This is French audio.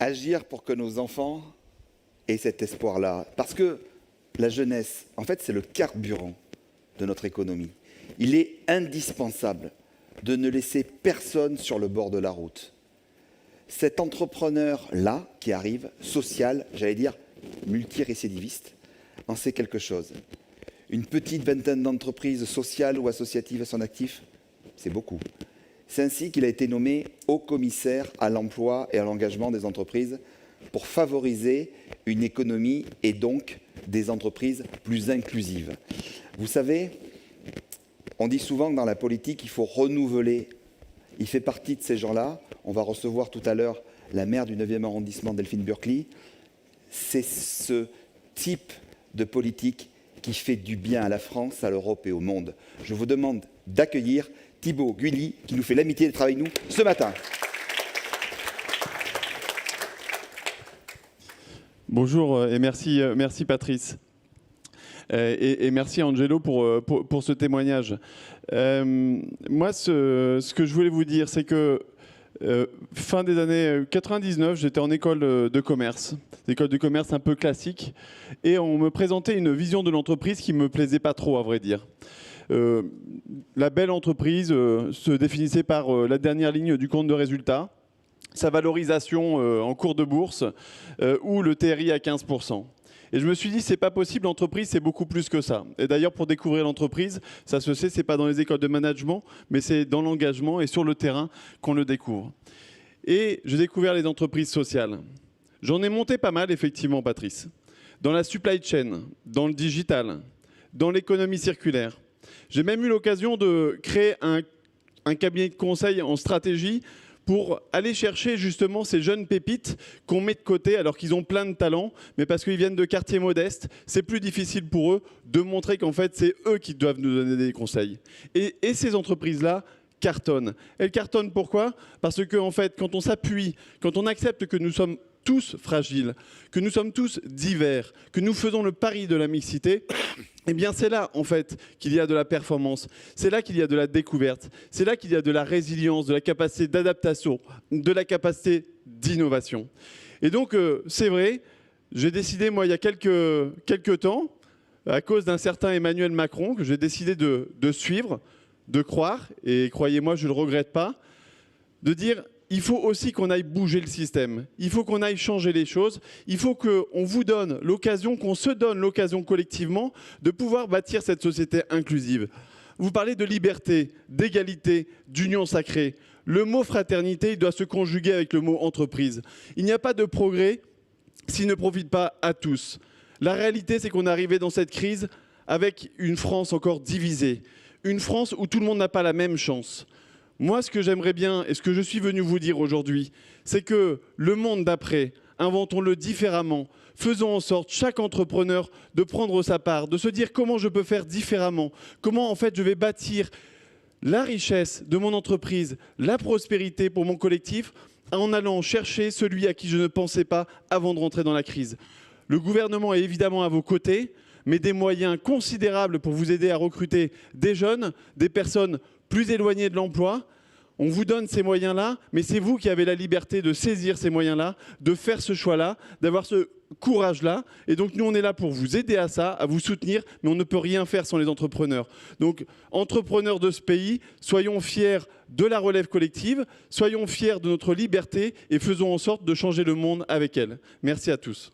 agir pour que nos enfants aient cet espoir-là. Parce que la jeunesse, en fait, c'est le carburant de notre économie. Il est indispensable de ne laisser personne sur le bord de la route. Cet entrepreneur-là qui arrive, social, j'allais dire multirécidiviste, en sait quelque chose. Une petite vingtaine d'entreprises sociales ou associatives à son actif, c'est beaucoup. C'est ainsi qu'il a été nommé haut commissaire à l'emploi et à l'engagement des entreprises pour favoriser une économie et donc des entreprises plus inclusives. Vous savez, on dit souvent que dans la politique, il faut renouveler. Il fait partie de ces gens-là. On va recevoir tout à l'heure la maire du 9e arrondissement, Delphine Burkly. C'est ce type de politique qui fait du bien à la France, à l'Europe et au monde. Je vous demande d'accueillir Thibaut Guilly, qui nous fait l'amitié d'être avec nous ce matin. Bonjour et merci Patrice. Et merci Angelo pour ce témoignage. Moi, ce que je voulais vous dire, c'est que fin des années 99, j'étais en école de commerce, école de commerce un peu classique, et on me présentait une vision de l'entreprise qui me plaisait pas trop, à vrai dire. La belle entreprise se définissait par la dernière ligne du compte de résultat, sa valorisation en cours de bourse ou le TRI à 15%. Et je me suis dit, c'est pas possible, l'entreprise, c'est beaucoup plus que ça. Et d'ailleurs, pour découvrir l'entreprise, ça se sait, c'est pas dans les écoles de management, mais c'est dans l'engagement et sur le terrain qu'on le découvre. Et j'ai découvert les entreprises sociales. J'en ai monté pas mal, effectivement, Patrice. Dans la supply chain, dans le digital, dans l'économie circulaire. J'ai même eu l'occasion de créer un cabinet de conseil en stratégie pour aller chercher justement ces jeunes pépites qu'on met de côté alors qu'ils ont plein de talents, mais parce qu'ils viennent de quartiers modestes, c'est plus difficile pour eux de montrer qu'en fait c'est eux qui doivent nous donner des conseils. Et ces entreprises-là cartonnent. Elles cartonnent pourquoi? Parce que en fait, quand on s'appuie, quand on accepte que nous sommes tous fragiles, que nous sommes tous divers, que nous faisons le pari de la mixité, eh bien c'est là en fait qu'il y a de la performance, c'est là qu'il y a de la découverte, c'est là qu'il y a de la résilience, de la capacité d'adaptation, de la capacité d'innovation. Et donc c'est vrai, j'ai décidé moi il y a quelques temps, à cause d'un certain Emmanuel Macron, que j'ai décidé de suivre, de croire, et croyez-moi je ne le regrette pas, de dire il faut aussi qu'on aille bouger le système, il faut qu'on aille changer les choses, il faut qu'on vous donne l'occasion, qu'on se donne l'occasion collectivement de pouvoir bâtir cette société inclusive. Vous parlez de liberté, d'égalité, d'union sacrée. Le mot fraternité, il doit se conjuguer avec le mot entreprise. Il n'y a pas de progrès s'il ne profite pas à tous. La réalité, c'est qu'on est arrivé dans cette crise avec une France encore divisée, une France où tout le monde n'a pas la même chance. Moi, ce que j'aimerais bien et ce que je suis venu vous dire aujourd'hui, c'est que le monde d'après, inventons-le différemment. Faisons en sorte, chaque entrepreneur, de prendre sa part, de se dire comment je peux faire différemment, comment en fait je vais bâtir la richesse de mon entreprise, la prospérité pour mon collectif, en allant chercher celui à qui je ne pensais pas avant de rentrer dans la crise. Le gouvernement est évidemment à vos côtés, mais des moyens considérables pour vous aider à recruter des jeunes, des personnes plus éloignées de l'emploi. On vous donne ces moyens-là, mais c'est vous qui avez la liberté de saisir ces moyens-là, de faire ce choix-là, d'avoir ce courage-là. Et donc nous, on est là pour vous aider à ça, à vous soutenir, mais on ne peut rien faire sans les entrepreneurs. Donc, entrepreneurs de ce pays, soyons fiers de la relève collective, soyons fiers de notre liberté et faisons en sorte de changer le monde avec elle. Merci à tous.